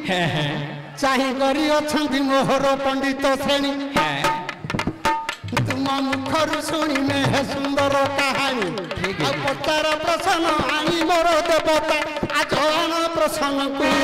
चाही करी अछंती मोहर पंडित श्रेणी तुम मुखर शुणी में सुंदर कहानी पचार प्रसन्न आई मोर देवता आज प्रसन्न को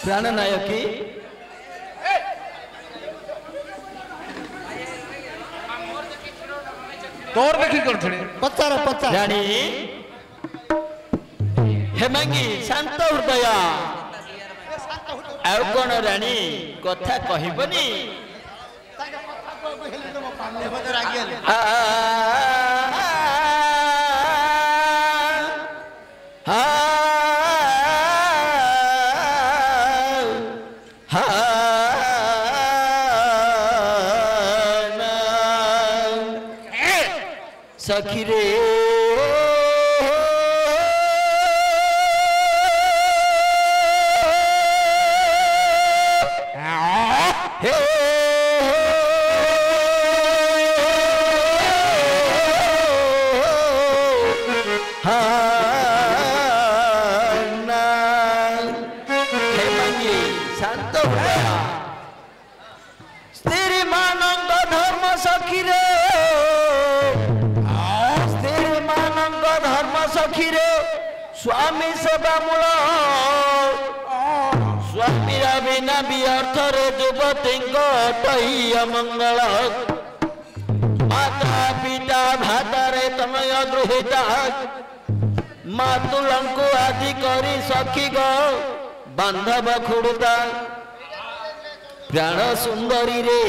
प्राण नायकी तोर देखी करथले पचार पचार रानी हेमांगी शांत हृदय आउ कोन रानी कथा कहिबनी सखी रे शांत स्त्री मानंद धर्म सखी रे सखी रे स्वामी सेवा मूल स्वामी बिना व्यर्थ रे युवती अमंगल माता पिता भातारे तमय गृहिता मातुलंकु आदि करी सखी गो बांधव खुड़ता प्राण सुंदरी रे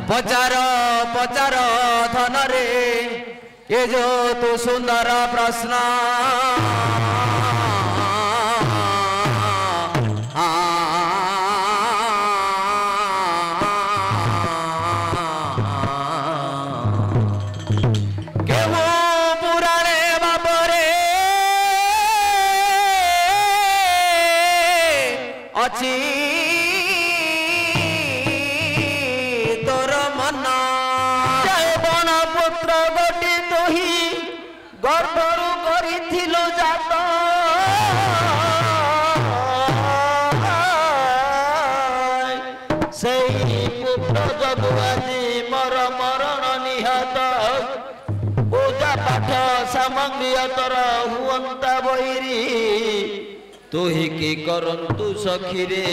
पचार पचार धन रे ये जो तू सुंदर प्रश्न अच्छी तोर मन जैवन पुत्र गोटी तुही गर्भरू करिथिलु जात सेई पुत्र जगु आदि मर मरण निहत पूजा पाठ सामग्री तर हुअंता बहिरी तुही की करंतु सखी रे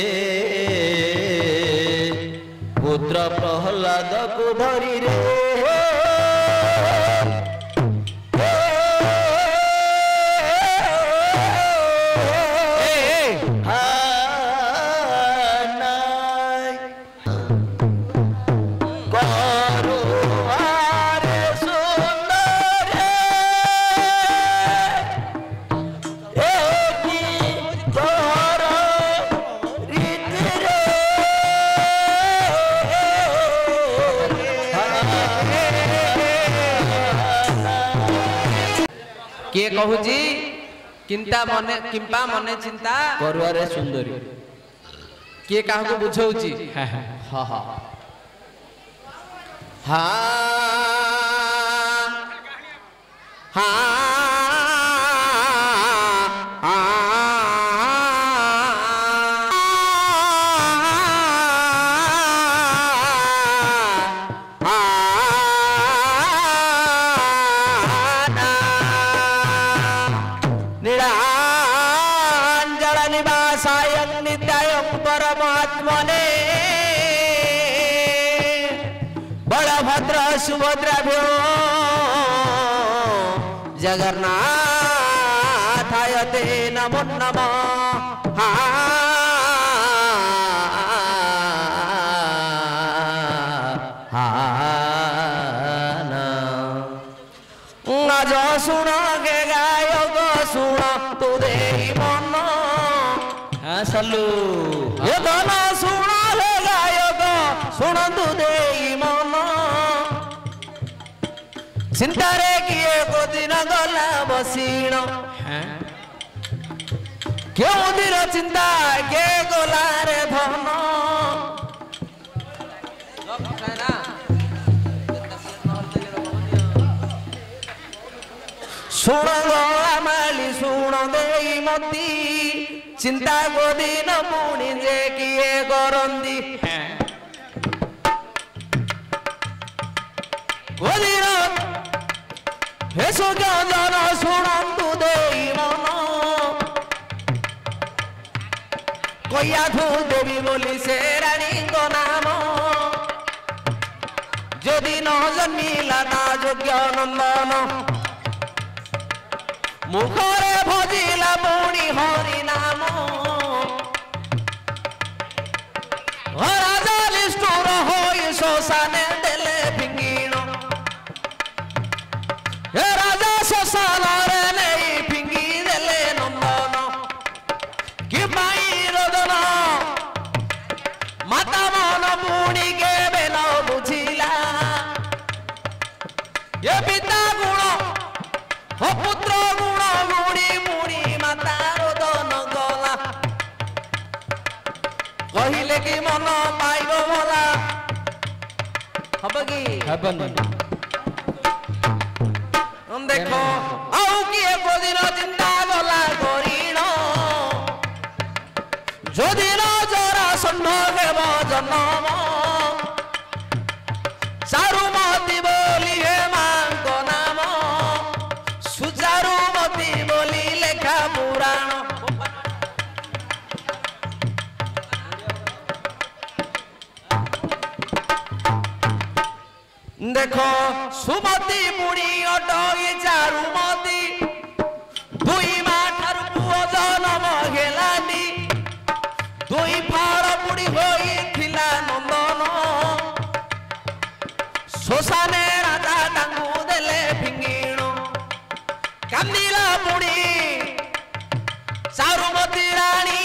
पुत्र प्रहलाद को धरी रे किए कहूची किंता मने किंपा मने चिंता करवारे सुंदरी किए काह को बुझौची हा हा हा हा सुभद्रा ଗୁହାୟତେ ନମୋ ନମଃ আজ শুণ গে গায়ক শুণ তু দেই মন সালু এ ধন শুণ হে গায়ক শুণ তু দেই মন চিন্তারে কিয়ে কোদিন গলা বসিণ কেউ দিন চিন্তা কে গলা রে ধন শুণ গলা মালি শুণ দেই মতি চিন্তা গোদিন পুଣି যে কিয়ে করন্দি গোদিন হেসো জন শুণন্তু দেই মন কইয়াঠু দেবী বলি সে রানীଙ୍କ নাম যদি ন জন্মিলা তা যোগ্য নন্দন মুখরে ভজিলা পুଣି হরি নাম রাজা নিষ্ঠুর হই শ্মশানে দেলে ফিঙ্গিণ হে রাজা শ্মশানরে নেই ফিঙ্গি দেলে নন্দন কি পাই রোদন মাতা মন পুଣି কেবে ন বুঝিলা এ পিতা গুণ ও পুত্র গুণ গুণি মুড়ি মাতা রোদন গলা কহিলে কি মন পাইব ভলা হব কি হবনি দেখ আউ কিয়ে কোদিন চিন্তা গলা করিণ যদি ন জরা সন্ন্য দেব জন্ম চারুমতি বলি হে মাଙ୍କ নাম সুচারুমতি বলি লেখা পুরাণ দেখ সুমতি মুড়ি অটই চারুমতি দুই মা ঠারু পুଅ জনম হেলানি দুই ফাড় বুড়ি হইଥିଲା নন্দন শ্মশানে রাজা তাঙ্কু দেলে ফিঙ্গিণ কান্দিলা বুড়ি চারুমতি রানী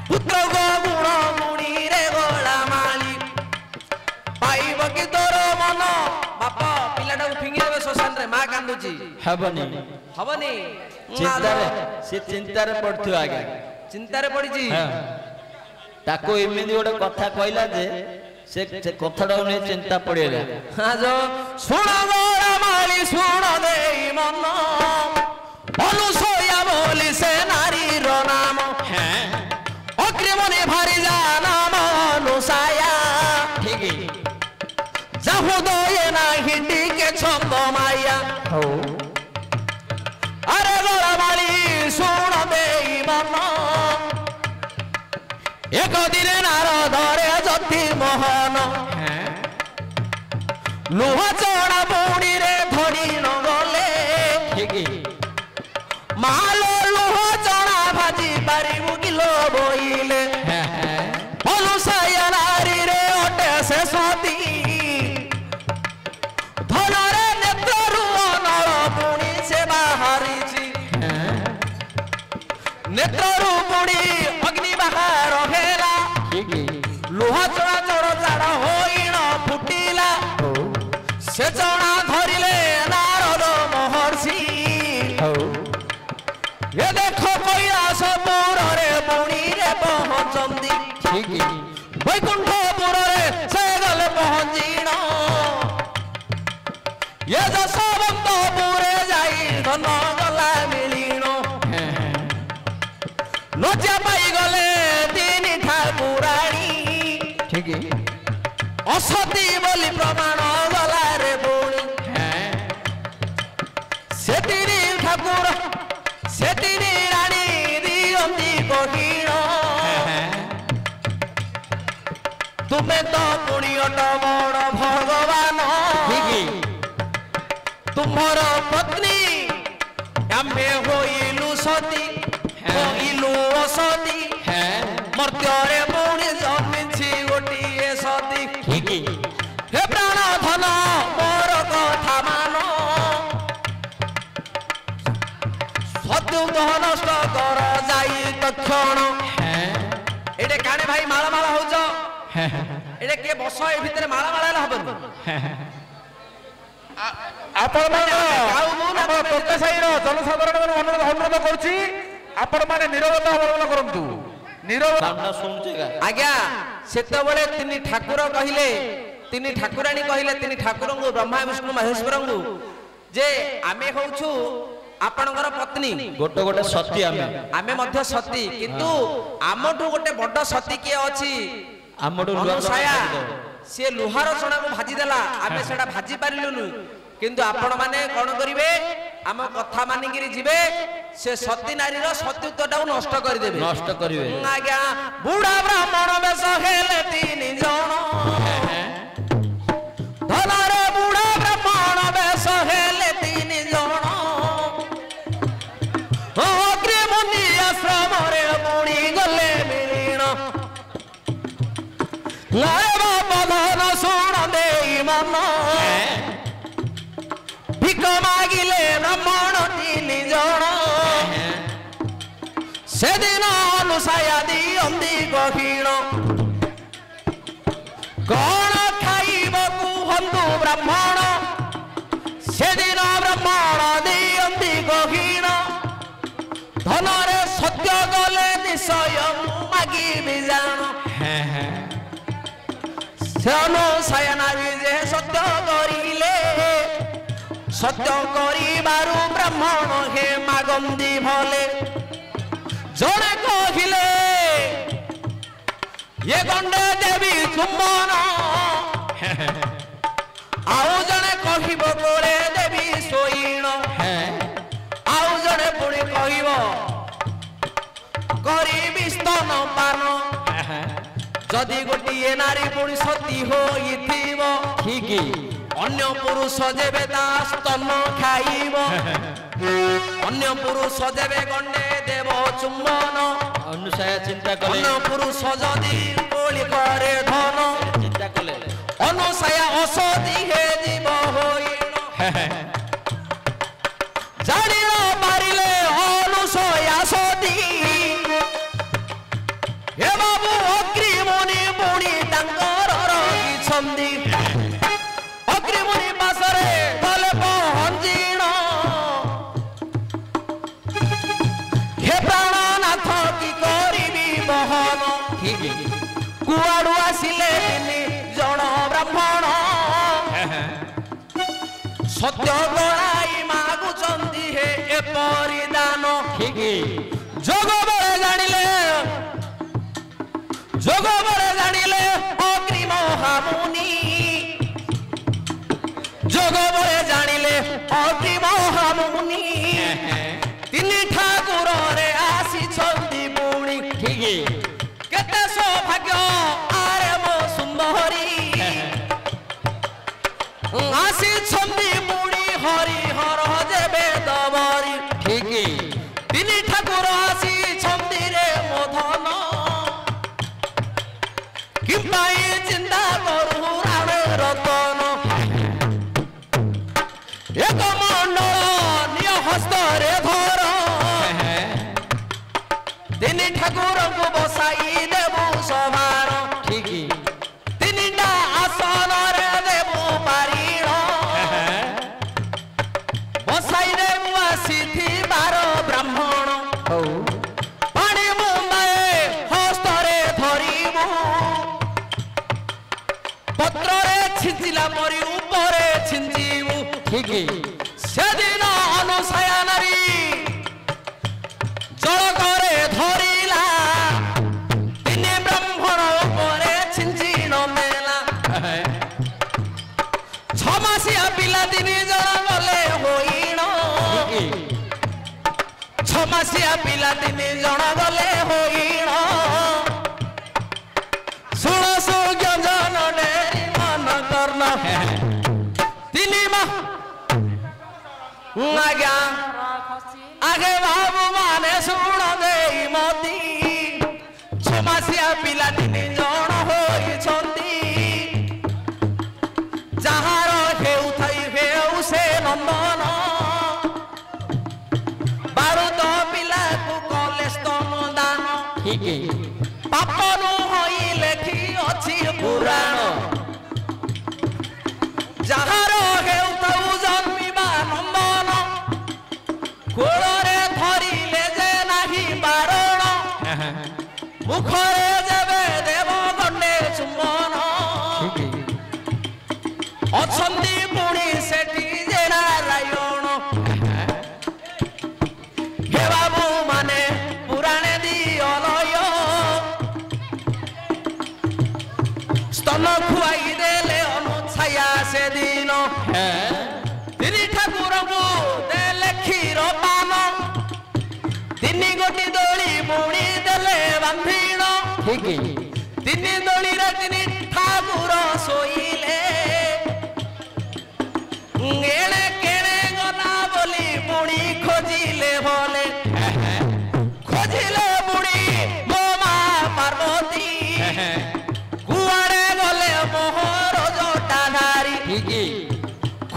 পুত্র গো গুণ মুড়ি রে গোলা মালি পাইব কি তোর মন বাপ পিলাটাକୁ ଫିଙ୍ଗି ଦେବେ ଶ୍ମଶାନରେ ମା କାନ୍ଦୁଛି ହବନି ହବନି ଚିନ୍ତାରେ ସେ ଚିନ୍ତାରେ ପଡୁଥିବ ଆଜ୍ଞା ଚିନ୍ତାରେ ପଡିଛି ତାକୁ ଏମିତି ଗୋଟେ କଥା କହିଲା ଯେ ସେ କଥାଟାକୁ ନେଇ ଚିନ୍ତା ପଡିଗଲା ଶୁଣ ଗୋଳା ମାଳି ଶୁଣ ଦେଇ ମନ ଅନୁସୟା ବୋଲି ସେ ନାରୀର ନାମ ଅଗ୍ରିମଣି ଭାରି ଯା ନାମ ଅନୁସୟା ଠିକ ଯାହୁ ଦଏ ନାହିଁ ଟିକେ ଛନ୍ଦ ମାୟା ଆରେ ଗୋଳା ମାଳି ଶୁଣ ଦେଇ ମନ ଏକ ଦିନେ ନାରଦରେ ଜ୍ୟୋତି ମୋହନ ଲୁହ ଚଣା ପୁଣିରେ ଧରି ନ ଗଲେ ଠିକ ମାଲୋ ଲୁହ ଚଣା ଭାଜି ପାରିବୁ କିଲୋ ବୋଇଲେ ଅନୁସୟା ନାରୀରେ ଅଟେ ସେ ସତୀ ଧନରେ ନେତ୍ରରୁ ଅନଳ ପୁଣି ସେ ବାହାରିଛି ନେତ୍ରରୁ ପୁଣି ଅଗ୍ନି ବାହାର ହେଲା ଲୁହ ଚଣା ଚୋର ଚାଡ଼ ହୋଇଣ ଫୁଟିଲା ସେ ଚଣା ଧରିଲେ ନାରଦ ମହର୍ଷି ଏ ଦେଖ କୈଳାସ ପୁରରେ ପୁଣିରେ ପହଞ୍ଚନ୍ତି ବୈକୁଣ୍ଠପୁରରେ ସେ ଗଲେ ପହଞ୍ଚିଣ ଏ ଯଶୋବନ୍ତପୁରେ ଯାଇ ଧନ ଗଲା ମିଳିଣ ଲଜ୍ଜା ପାଇଗଲେ ତିନି ଠାକୁରାଣୀ ଅସତୀ ବୋଲି ପ୍ରମାଣ ଗଲା ରେ ପୁଣି ସେ ତିନି ଠାକୁର ସେ ତିନି ରାଣୀ ଦିଅନ୍ତି କহিଣ ତୁମେ ତ ପୁଣି ଅଟ ବଡ଼ ଭଗବାନ ତୁମର ପତ୍ନୀ ଆମେ ହୋଇଲୁ ସତୀ ହୋଇଲୁ ଅସତୀ ମର୍ତ୍ତ୍ୟରେ ପୁଣି ଜନ୍ମିଛି ଗୋଟିଏ ସତୀ ହେ ପ୍ରାଣ ଧନ ମୋର କଥା ମାନ ସତ୍ୟୁଗ ନଷ୍ଟ କର ଯାଇ ତକ୍ଷଣ ଏଇଟା କାଣେ ଭାଇ ମାଳ ମାଳ ହଉଛ ଏଇଟା କିଏ ବସ ଏ ଭିତରେ ମାଳ ମାଳ ହେଲେ ହବନି ଜନସାଧାରଣ ଅନୁରୋଧ କରୁଛି ଆପଣ ମାନେ ନିରବତା ଅବଲମ୍ବନ କରନ୍ତୁ ଆଜ୍ଞା ସେତେବେଳେ ତିନି ଠାକୁର କହିଲେ ତିନି ଠାକୁରାଣୀ କହିଲେ ତିନି ଠାକୁରଙ୍କୁ ବ୍ରହ୍ମା ବିଷ୍ଣୁ ମହେଶ୍ୱରଙ୍କୁ ଯେ ଆମେ ହଉଛୁ ଆପଣଙ୍କର ପତ୍ନୀ ଗୋଟେ ଗୋଟେ ସତୀ ଆମେ ମଧ୍ୟ ସତୀ କିନ୍ତୁ ଆମଠୁ ଗୋଟେ ବଡ ସତୀ କିଏ ଅଛି ଅନୁସୟା ସିଏ ଲୁହାର ଚଣାକୁ ଭାଜି ଦେଲା ଆମେ ସେଟା ଭାଜି ପାରିଲୁନୁ କିନ୍ତୁ ଆପଣ ମାନେ କଣ କରିବେ ଆମ କଥା ମାନିକିରି ଯିବେ ସେ ସତୀ ନାରୀର ସତୀତ୍ୱଟାକୁ ନଷ୍ଟ କରିଦେବେ ଆଜ୍ଞା ବୁଢା ବ୍ରାହ୍ମଣ ବେଶ ହେଲେ ତିନି ଜଣ ଧନରେ ବୁଢା ବ୍ରାହ୍ମଣ ବେଶ ହେଲେ ତିନି ଜଣ ଅଗ୍ରିମୁନି ଆଶ୍ରମରେ ବୁଣି ଗଲେ ମିଳିଣ ବଧନ ଶୁଣ ଦେଇ ମନ ଭିକ ମାଗିଲେ ବ୍ରାହ୍ମଣ ତିନି ଜଣ ସେଦିନ ଅନୁସୟା ଦିଅନ୍ତି ଗହୀଣ କଣ ଖାଇବ କୁହନ୍ତୁ ବ୍ରାହ୍ମଣ ସେଦିନ ବ୍ରାହ୍ମଣ ଦିଅନ୍ତି ଗହୀଣ ଧନରେ ସତ୍ୟ ଗଲେ ନିଶ୍ଚୟ ମାଗିବି ଜାଣ ସେ ଅନୁସୟା ନାରୀ ଯେ ସତ୍ୟ କରିଲେ ସତ୍ୟ କରିବାରୁ ବ୍ରାହ୍ମଣ ହେ ମାଗନ୍ତି ଭଲେ ଜଣେ କହିଲେ ଏ ଗଣ୍ଡେ ଦେବି ଚୁମ୍ବନ ଆଉ ଜଣେ କହିବ କୋଳେ ଦେବି ଶୋଇଣ ଆଉ ଜଣେ ପୁଣି କହିବ କରିବି ସ୍ତନ ପାନ ଯଦି ଗୋଟିଏ ନାରୀ ପୁଣି ସତୀ ହୋଇଥିବ ଠିକ ଅନ୍ୟ ପୁରୁଷ ଯେବେ ତା ସ୍ତନ ଖାଇବ ଅନ୍ୟ ପୁରୁଷ ଯେବେ ଗଣ୍ଡେ ଦେବ ଚୁମ୍ବନ ଅନୁସୟା ଚିନ୍ତା କଲେ ଅନ୍ୟ ପୁରୁଷ ଯଦି କୋଳି କରେ ଧନ ଚିନ୍ତା କଲେ ଅନୁସୟା ଅସତୀ ହେ ଯିବ ହୋଇଣ ଜାଣି ନ ପାରିଲେ ଅନୁସୟା ସତୀ ହେ ବାବୁ ଅଗ୍ରିମୁନି ପୁଣି ତାଙ୍କର ରହିଛନ୍ତି ଅଗ୍ରିମୁନି ପାଶରେ ଗଲେ ପହଞ୍ଚିଣ ହେ ପ୍ରାଣନାଥ କି କରିବି ବହନ କୁଆଡୁ ଆସିଲେ ତିନି ଜଣ ବ୍ରାହ୍ମଣ ସତ୍ୟ ଗଣାଇ ମାଗୁଛନ୍ତି ହେ ଏପରି ଦାନ ଯୋଗ ବେଳେ ଜାଣିଲେ ଅଗ୍ରି ମହାମୁନି ଯୋଗ ବେଳେ ଜାଣିଲେ ଅଗ୍ରି ମହାମୁନି ତିନି ଠାକୁରରେ ଆସିଛନ୍ତି ପୁଣି କେତେ ସୌଭାଗ୍ୟ ଆରେ ମୋ ସୁନ୍ଦରୀ ଆସିଛନ୍ତି ପୁଣି ହରିହର ଯେବେ ଦବରି ତିନି ଠାକୁର ଆସିଛନ୍ତି ରେ ମୋ ଧନ କି ପାଇଁ ଚିନ୍ତା କରୁ ରାଣେ ରତନ ଏକ ମଣ୍ଡଳ ନିୟ ହସ୍ତରେ ଧର ତିନି ଠାକୁରଙ୍କୁ ବସାଇ ଦେବୁ ସଭାର ତିନିଟା ଆସନରେ ଦେବୁ ପାରିଣ ବସାଇ ଦେବୁ ଆସିଥିବାର ବ୍ରାହ୍ମଣ ପାଣି ମୁଣ୍ଡାଏ ହସ୍ତରେ ଧରିବୁ ପତ୍ରରେ ଛିଞ୍ଚିଲା ପରି ଉପରେ ଛିଞ୍ଚିବୁ ସେଦିନ ଅନୁସୟା ନାରୀ ଜଳକରେ ଧରିଲା ତିନି ବ୍ରାହ୍ମଣ ଉପରେ ଛିଞ୍ଚିଣ ଦେଲା ଛମାସିଆ ପିଲା ତିନି ଜଣ ଗଲେ ହୋଇଣ ଛମାସିଆ ପିଲା ତିନି ଜଣ ଗଲେ ହୋଇଣ ଶୁଣ ସୁଜ୍ଞଜନ ଡେରି ମନ କର୍ଣ୍ଣ ତିନି ମା ଆଜ୍ଞା ଆଗେ ବାବୁ ମାନେ ଶୁଣ ଦେଇ ମତି ଛମାସିଆ ପିଲା 3 ଜଣ ହୋଇଛନ୍ତି ଯାହାର ହେଉଥାଇ ହେଉ ସେ ନନ୍ଦନ ବାରୁଦ ପିଲାକୁ କଲେ ସ୍ତନ ଦାନ ପାପ ନୁହଇ ଲେଖି ଅଛି ପୁରାଣ ଯାହାର ହେଉଥାଉ ଜନ୍ମିବା ନନ୍ଦନ କୋଳରେ ଧରିଲେ ଯେ ନାହିଁ ବାରଣ ମୁଖରେ ଯେବେ ଦେବ ଗଣ୍ଡେ ଚୁମ୍ବନ ଅଛନ୍ତି ପୁଣି ସେଠି ଯେ ନାରାୟଣ ହେ ବାବୁ ମାନେ ପୁରାଣେ ଦିଅ ଲୟ ସ୍ତନ ଖୁଆଇ ଦେଲେ ଅନୁଛାୟା ସେଦିନ 3 ଠାକୁରଙ୍କୁ ଦେଲେ କ୍ଷୀର ପାନ 3 ଗୋଟି ଦୋଳି ବୁଣି ଦେଲେ ବାନ୍ଧିଣ 3 ଦୋଳିରେ 3 ଠାକୁର ଶୋଇଲେ ଏଣେ କେଣେ ଗଲା ବୋଲି ବୁଣି ଖୋଜିଲେ ଭଲେ ଖୋଜିଲେ ବୁଣି ମୋ ମା ପାର୍ବତୀ କୁଆଡ଼େ ଗଲେ ମୋହର ଜଟା ନାରୀ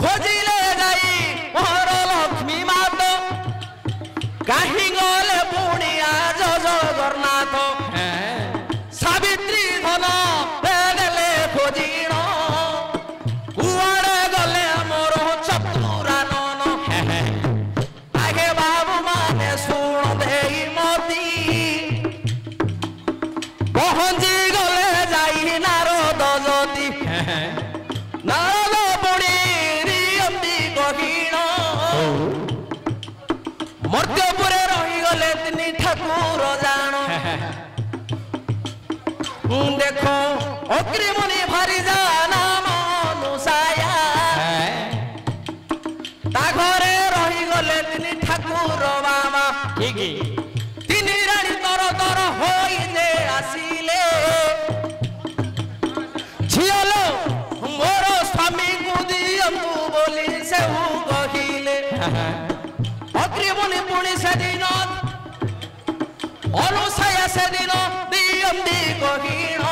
ଖୋଜିଲେ ଯାଇ ମୋହର ଲକ୍ଷ୍ମୀ ମାତ କାହିଁ ଗଲେ ପୁଣି ଆଜ ଜଗନ୍ନାଥ ସାବିତ୍ରୀ ଧନ ଦେଲେ ଖୋଜିଣ କୁଆଡ଼େ ଗଲେ ମୋର ଚତୁରାନନ ଆଗେ ବାବୁ ମାନେ ଶୁଣ ଦେଇ ମତି ପହଞ୍ଚି ଗଲେ ଯାଇ ନାରଦ ଯଦି ନାରଦ ପୁଣି ରିଅନ୍ତି ଗହୀଣ ମର୍ତ୍ତ୍ୟପୁରେ ରହିଗଲେ 3 ଠାକୁର ଜାଣ ଦେଖ ଅଗ୍ରିମୁନି ଭାରି ଯା ନାମ ଅନୁସାୟା ତା ଘରେ ରହିଗଲେ 3 ଠାକୁର ବାମା 3 ରାଣୀ ତର ତର ହୋଇ ଯେ ଆସିଲେ ଝିଅଲୋ ମୋର ସ୍ୱାମୀଙ୍କୁ ଦିଅନ୍ତୁ ବୋଲି ସେଉ କହିଲେ ଅଗ୍ରିମୁନି ପୁଣି ସେଦିନ ଅନୁସାୟା ସେଦିନ ଦିଅନ୍ତି ଗହୀଣ